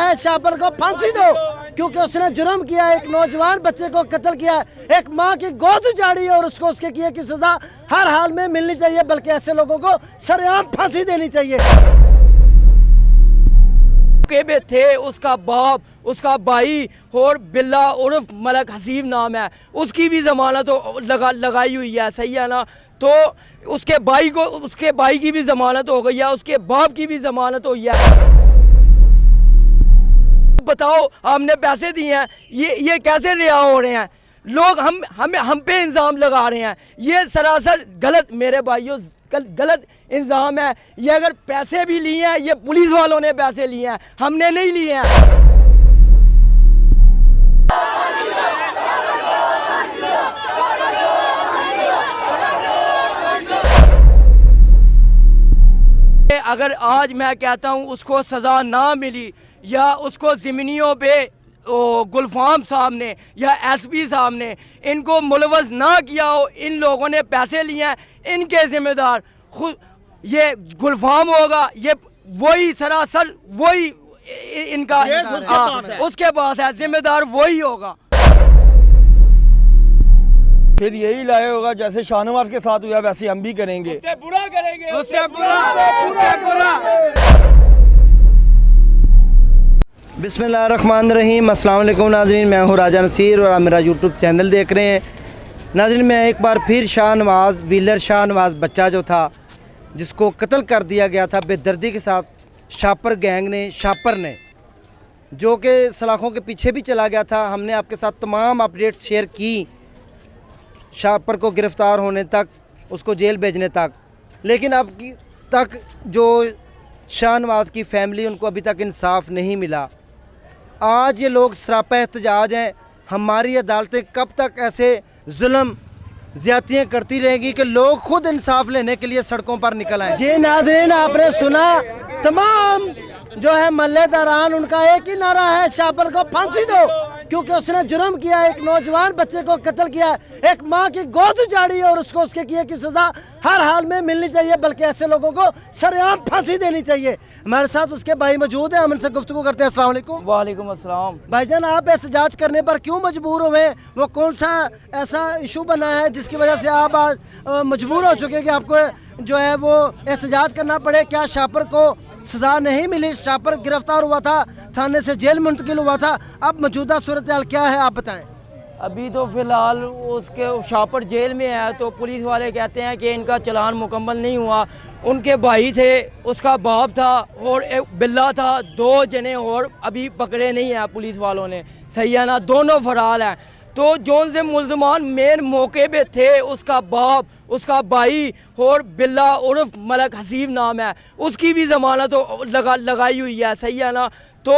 है शापर को फांसी दो, क्योंकि उसने जुर्म किया, एक नौजवान बच्चे को कत्ल किया, एक माँ की गोद उजाड़ी और उसको उसके किए की सजा हर हाल में मिलनी चाहिए, बल्कि ऐसे लोगों को सरेआम फांसी देनी चाहिए। में थे उसका बाप, उसका भाई और बिल्ला उर्फ मलक हसीब नाम है, उसकी भी जमानत तो लगाई हुई है, सही है ना। तो उसके भाई की भी जमानत हो गई है, उसके बाप की भी जमानत हुई है। बताओ, हमने पैसे दिए हैं, ये कैसे रिहा हो रहे हैं लोग? हम पे इल्ज़ाम लगा रहे हैं, ये सरासर गलत, मेरे भाइयों गलत इल्ज़ाम है। ये अगर पैसे भी लिए हैं, ये पुलिस वालों ने पैसे लिए हैं, हमने नहीं लिए हैं। अगर आज मैं कहता हूँ उसको सज़ा ना मिली, या उसको ज़मीनियों पे गुलफाम साहब ने या एसपी साहब ने इनको मुलवस ना किया हो, इन लोगों ने पैसे लिए हैं, इनके ज़िम्मेदार खुद ये गुलफाम होगा, ये वही सरासर वही इनका उसके पास है, जिम्मेदार वही होगा। फिर यही लाए होगा, जैसे शाहनवाज के साथ हुआ वैसे हम भी करेंगे, उससे बुरा करेंगे, उससे बुरा। बिस्मिल्लाहिर्रहमानिर्रहीम। अस्सलाम वालेकुम नाज़रीन, मैं हूँ राजा नसीर और आप मेरा यूट्यूब चैनल देख रहे हैं। नाज़रीन, मैं एक बार फिर शाहनवाज व्हीलर शाहनवाज बच्चा जो था, जिसको कत्ल कर दिया गया था बेदर्दी के साथ शापर गैंग ने, शापर ने, जो कि सलाखों के पीछे भी चला गया था। हमने आपके साथ तमाम अपडेट्स शेयर की, शापर को गिरफ़्तार होने तक, उसको जेल भेजने तक, लेकिन अब तक जो शाहनवाज की फ़ैमिली, उनको अभी तक इंसाफ नहीं मिला। आज ये लोग सरापा एहतजाज हैं। हमारी अदालतें कब तक ऐसे जुल्म ज़्यादतियाँ करती रहेंगी कि लोग खुद इंसाफ लेने के लिए सड़कों पर निकल आए? जी नाज़रीन, आपने सुना, तमाम जो है मल्लेदारान, उनका एक ही नारा है, शापर को फांसी दो, क्योंकि उसने जुर्म किया, एक नौजवान बच्चे को कत्ल किया, एक माँ की गोद उजाड़ी और उसको उसके किए की सजा हर हाल में मिलनी चाहिए, बल्कि ऐसे लोगों को सरेआम फांसी देनी चाहिए। हमारे साथ उसके भाई मौजूद हैं, हम इनसे गुफ्तगू करते हैं। अस्सलाम वालेकुम। वालेकुम अस्सलाम। भाईजान, आप एहतजाज करने पर क्यों मजबूर हुए? वो कौन सा ऐसा इशू बना है जिसकी वजह से आप आज मजबूर हो चुके कि आपको जो है वो एहतजाज करना पड़े? क्या शापर को सज़ा नहीं मिली? शापर गिरफ्तार हुआ था, थाने से जेल मुंतकिल हुआ था, अब मौजूदा सूरत हाल क्या है, आप बताएं। अभी तो फ़िलहाल उसके शापर जेल में है, तो पुलिस वाले कहते हैं कि इनका चालान मुकम्मल नहीं हुआ। उनके भाई थे, उसका बाप था और एक बिल्ला था, 2 जने और अभी पकड़े नहीं हैं पुलिस वालों ने, सही है ना, दोनों फरार हैं। तो जौन से मुल्ज़मान मेन मौके पे थे, उसका बाप, उसका भाई और बिल्ला उर्फ मलक हसीब नाम है, उसकी भी ज़मानत तो लगाई हुई है, सही है ना। तो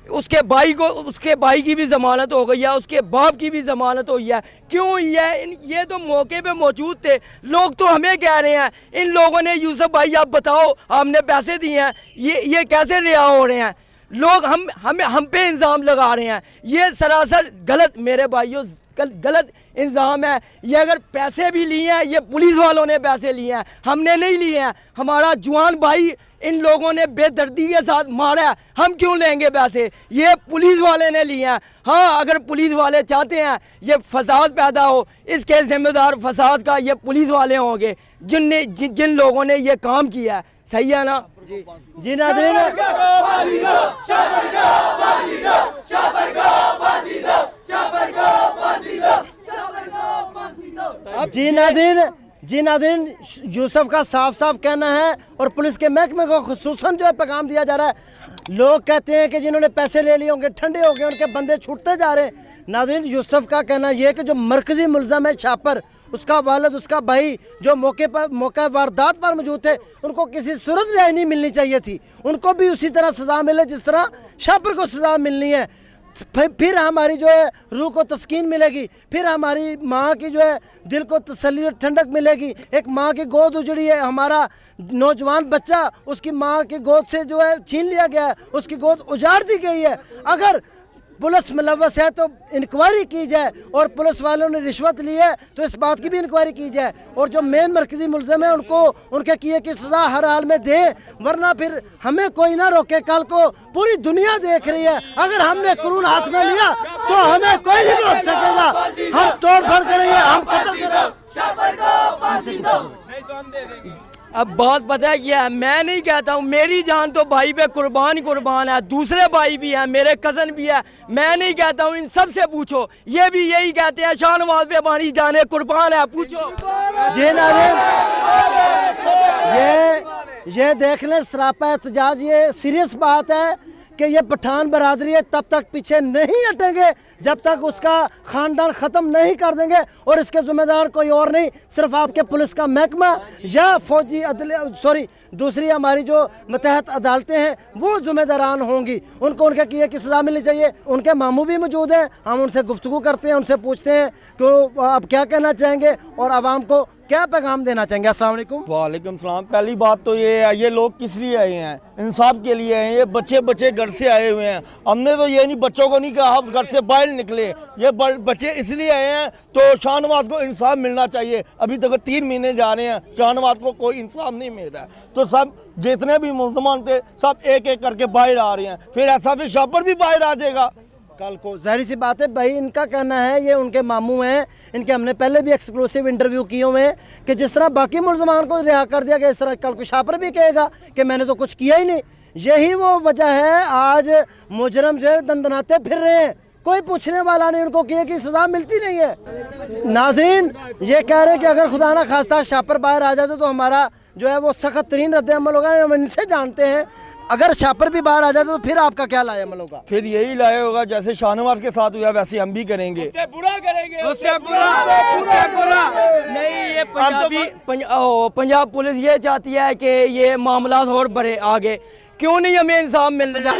उसके भाई की भी ज़मानत हो गई है, उसके बाप की भी ज़मानत हुई है। क्यों हुई है? ये तो मौके पे मौजूद थे, लोग तो हमें कह रहे हैं, इन लोगों ने, यूसुफ भाई आप बताओ, हमने पैसे दिए हैं, ये कैसे रिहा हो रहे हैं लोग? हम पे इल्ज़ाम लगा रहे हैं, ये सरासर गलत, मेरे भाइयों गलत इल्ज़ाम है। ये अगर पैसे भी लिए हैं, ये पुलिस वालों ने पैसे लिए हैं, हमने नहीं लिए हैं। हमारा जवान भाई इन लोगों ने बेदर्दी के साथ मारा है, हम क्यों लेंगे पैसे? ये पुलिस वाले ने लिए हैं। हाँ, अगर पुलिस वाले चाहते हैं ये फसाद पैदा हो, इसके ज़िम्मेदार फसाद का ये पुलिस वाले होंगे जिन लोगों ने ये काम किया है, सही है ना। जी नाज़रीन, जी नाज़रीन, यूसुफ का साफ साफ कहना है और पुलिस के महकमे को खुसूसन जो है पैगाम दिया जा रहा है। लोग कहते हैं कि जिन्होंने पैसे ले लिए होंगे ठंडे हो गए, उनके बंदे छूटते जा रहे हैं। नाज़रीन, यूसुफ का कहना यह है कि जो मरकज़ी मुल्ज़म है शापर, उसका वालिद, उसका भाई जो मौके वारदात पर मौजूद थे, उनको किसी सूरत रिहाई नहीं मिलनी चाहिए थी। उनको भी उसी तरह सज़ा मिले जिस तरह शापर को सज़ा मिलनी है। फिर हमारी जो है रूह को तस्कीन मिलेगी, फिर हमारी माँ की जो है दिल को तसल्ली और ठंडक मिलेगी। एक माँ की गोद उजड़ी है, हमारा नौजवान बच्चा, उसकी माँ की गोद से जो है छीन लिया गया है, उसकी गोद उजाड़ दी गई है। अगर पुलिस मुलव्वस है तो इंक्वायरी की जाए, और पुलिस वालों ने रिश्वत ली है तो इस बात की भी इंक्वायरी की जाए, और जो मेन मरकजी मुलजिम है उनको उनके किए की सज़ा हर हाल में दे, वरना फिर हमें कोई ना रोके। कल को पूरी दुनिया देख रही है, अगर हमने कानून हाथ में लिया तो हमें कोई नहीं रोक सकेगा। हम तोड़ फोड़ करेंगे, हम कत्ल करेंगे। अब बात पता है क्या है, मैं नहीं कहता हूँ, मेरी जान तो भाई पे कुर्बान ही कुर्बान है, दूसरे भाई भी हैं, मेरे कज़न भी है, मैं नहीं कहता हूँ, इन सब से पूछो, ये भी यही कहते हैं शाहनवाज पे हमारी जाने कुर्बान है, पूछो। जी नाज़रीन, ये देख लें सरापा एहतजाज, ये सीरियस बात है कि ये पठान बरादरी है तब तक पीछे नहीं हटेंगे जब तक उसका ख़ानदान ख़त्म नहीं कर देंगे, और इसके ज़िम्मेदार कोई और नहीं, सिर्फ आपके पुलिस का महकमा या फौजी सॉरी दूसरी हमारी जो मतहत अदालतें हैं वो ज़िम्मेदारान होंगी। उनको उनके किए की सज़ा मिलनी चाहिए। उनके मामू भी मौजूद हैं, हम उनसे गुफ्तगू करते हैं, उनसे पूछते हैं कि आप क्या कहना चाहेंगे और आवाम को क्या पैगाम देना चाहेंगे। अस्सलाम वालेकुम। वालेकुम सलाम। पहली बात तो ये है, ये लोग किस लिए आए हैं? इंसाफ के लिए आए हैं। ये बच्चे घर से आए हुए हैं। हमने तो ये नहीं, बच्चों को नहीं कहा आप घर से बाहर निकले, ये बच्चे इसलिए आए हैं तो शाहनवाज को इंसाफ मिलना चाहिए। अभी तक 3 महीने जा रहे हैं, शाहनवाज को कोई इंसाफ नहीं मिल रहा है, तो सब जितने भी मुल्ज़मान थे सब एक एक करके बाहर आ रहे हैं, फिर ऐसा फिर शॉपर भी बाहर आ जाएगा कल को। जाहिर सी बात है भाई, इनका कहना है, ये उनके मामू हैं, इनके हमने पहले भी एक्सक्लूसिव इंटरव्यू किए हुए हैं कि जिस तरह बाकी मुल्ज़मान को रिहा कर दिया गया, इस तरह कल को शापर भी कहेगा कि मैंने तो कुछ किया ही नहीं। यही वो वजह है आज मुजरम जो है दंदनाते फिर रहे हैं, कोई पूछने वाला नहीं, उनको किए की सज़ा मिलती नहीं है। नाज़रीन ये कह रहे हैं कि अगर खुदा ना खास्ता शापर बाहर आ जाते तो हमारा जो है वो सख्त तरीन रद्द-ए-अमल होगा। हम इनसे जानते हैं अगर शापर भी बाहर आ जाते तो फिर आपका क्या लाया अमल होगा? फिर यही लाया होगा जैसे शाहनवाज के साथ हुआ वैसे हम भी करेंगे, उससे बुरा नहीं। ये पंजाब पुलिस ये चाहती है कि ये मामला और बढ़े आगे, क्यों नहीं हमें इंसाफ मिल रहा?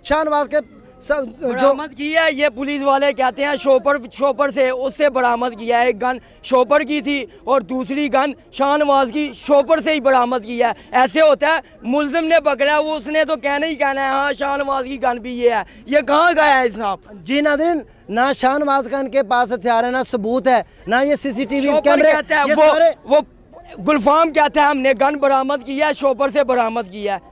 शाहनवाज के जो बरामद की है, ये पुलिस वाले कहते हैं शॉपर से उससे बरामद किया है। एक गन शॉपर की थी और दूसरी गन शाहनवाज की शॉपर से ही बरामद की है। ऐसे होता है, मुल्जिम ने पकड़ा वो उसने तो कहना ही कहना है हाँ शाहनवाज की गन भी ये है। ये कहाँ गया है साहब? जी नाज़रीन, ना शाहनवाज का इनके पास हथियार है, ना सबूत है, ना ये सीसीटीवी कैमरे। कहता है वो गुलफाम कहता है हमने गन बरामद किया है, शॉपर से बरामद किया है।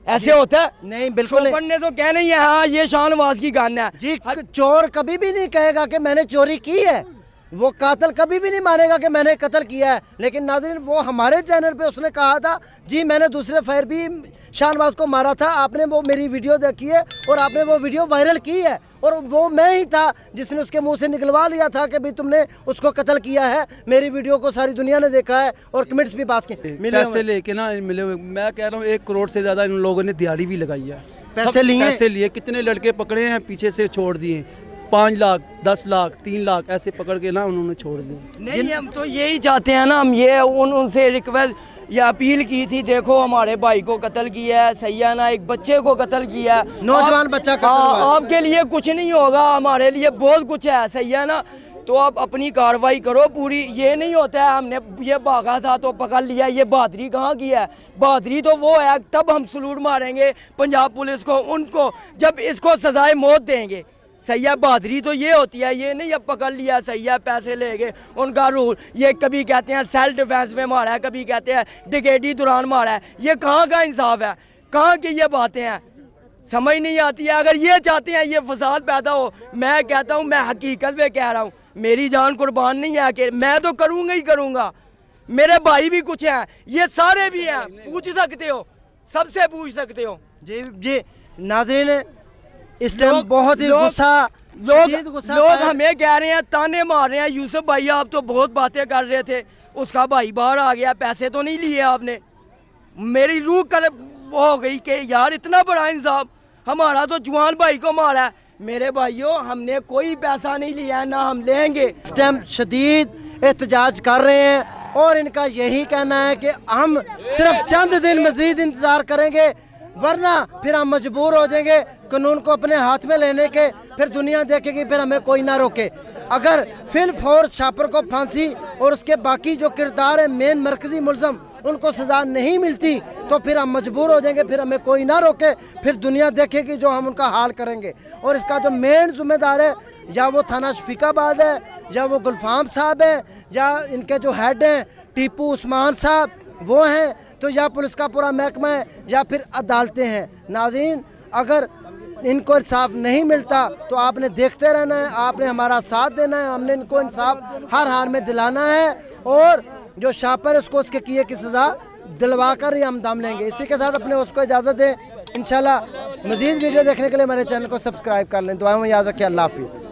ऐसे होता है? नहीं, बिल्कुल नहीं। ने तो कहना ही है हाँ ये शाहनवाज की गन है। जी, चोर कभी भी नहीं कहेगा कि मैंने चोरी की है, वो कातिल कभी भी नहीं मानेगा कि मैंने कत्ल किया है। लेकिन नाज़रीन वो हमारे चैनल पे उसने कहा था जी मैंने दूसरे फायर भी शाहनवाज को मारा था, आपने वो मेरी वीडियो देखी है और आपने वो वीडियो वायरल की है, और वो मैं ही था जिसने उसके मुंह से निकलवा लिया था कि भाई तुमने उसको कत्ल किया है। मेरी वीडियो को सारी दुनिया ने देखा है और कमेंट्स भी पास किए। पैसे लेके ना मिले हुए, मैं कह रहा हूँ 1 करोड़ से ज़्यादा इन लोगों ने दिहाड़ी भी लगाई है। पैसे लिए, कितने लड़के पकड़े हैं पीछे से छोड़ दिए, 5 लाख 10 लाख 3 लाख ऐसे पकड़ के ना उन्होंने छोड़ दिए। नहीं हम तो यही चाहते हैं ना, हम ये उनसे रिक्वेस्ट या अपील की थी, देखो हमारे भाई को कत्ल किया है, सही है ना, एक बच्चे को कत्ल किया है, नौजवान बच्चा कत्ल हुआ है। आपके लिए कुछ नहीं होगा, हमारे लिए बहुत कुछ है, सही है ना, तो आप अपनी कार्रवाई करो पूरी। ये नहीं होता है हमने ये भागा था तो पकड़ लिया, ये बहादुरी कहाँ की है? बहादुरी तो वो है तब हम सलूट मारेंगे पंजाब पुलिस को, उनको जब इसको सजाए मौत देंगे। सही है, बहादुरी तो ये होती है, ये नहीं अब पकड़ लिया सही है पैसे ले गए उनका रूल। ये कभी कहते हैं सेल्फ डिफेंस में मारा है, कभी कहते हैं डिकेटी दौरान मारा है। ये कहाँ का इंसाफ है? कहाँ की ये बातें हैं? समझ नहीं आती है। अगर ये चाहते हैं ये फसाद पैदा हो, मैं कहता हूँ, मैं हकीकत में कह रहा हूँ, मेरी जान कुर्बान नहीं है कि मैं तो करूँगा ही करूँगा। मेरे भाई भी कुछ हैं, ये सारे भी हैं, पूछ सकते हो, सबसे पूछ सकते हो। जी जी नाज़रीन, इस टाइम बहुत ही गुस्सा लोग हमें कह रहे हैं, ताने मार रहे हैं, यूसुफ भाई आप तो बहुत बातें कर रहे थे, उसका भाई बाहर आ गया, पैसे तो नहीं लिए आपने। मेरी रूह कल वो हो गई कि यार इतना बड़ा इंसाफ, हमारा तो जवान भाई को मारा है। मेरे भाइयों हमने कोई पैसा नहीं लिया, ना हम लेंगे। इस टाइम शदीद एहतजाज कर रहे हैं और इनका यही कहना है कि हम सिर्फ चंद दिन मज़ीद इंतज़ार करेंगे, वरना फिर हम मजबूर हो जाएंगे कानून को अपने हाथ में लेने के। फिर दुनिया देखेगी, फिर हमें कोई ना रोके। अगर फिल फोर्स शापर को फांसी और उसके बाकी जो किरदार है मेन मरकज़ी मुलज़म उनको सज़ा नहीं मिलती तो फिर हम मजबूर हो जाएंगे, फिर हमें कोई ना रोके, फिर दुनिया देखेगी जो हम उनका हाल करेंगे। और इसका जो मेन ज़िम्मेदार है, या वो थाना शफीकाबाद है, या वो गुलफाम साहब है, या इनके जो हेड हैं टीपू उस्मान साहब वो हैं, तो या पुलिस का पूरा महकमा है, या फिर अदालतें हैं। नाज़रीन, अगर इनको इंसाफ नहीं मिलता तो आपने देखते रहना है, आपने हमारा साथ देना है, हमने इनको इंसाफ हर हाल में दिलाना है, और जो शापर है उसको उसके किए की सज़ा दिलवा कर ही हम दम लेंगे। इसी के साथ अपने उसको इजाज़त दें। इंशाल्लाह मज़ीद वीडियो देखने के लिए हमारे चैनल को सब्सक्राइब कर लें। दुआओं में याद रखिए। अल्लाह हाफ़िज़।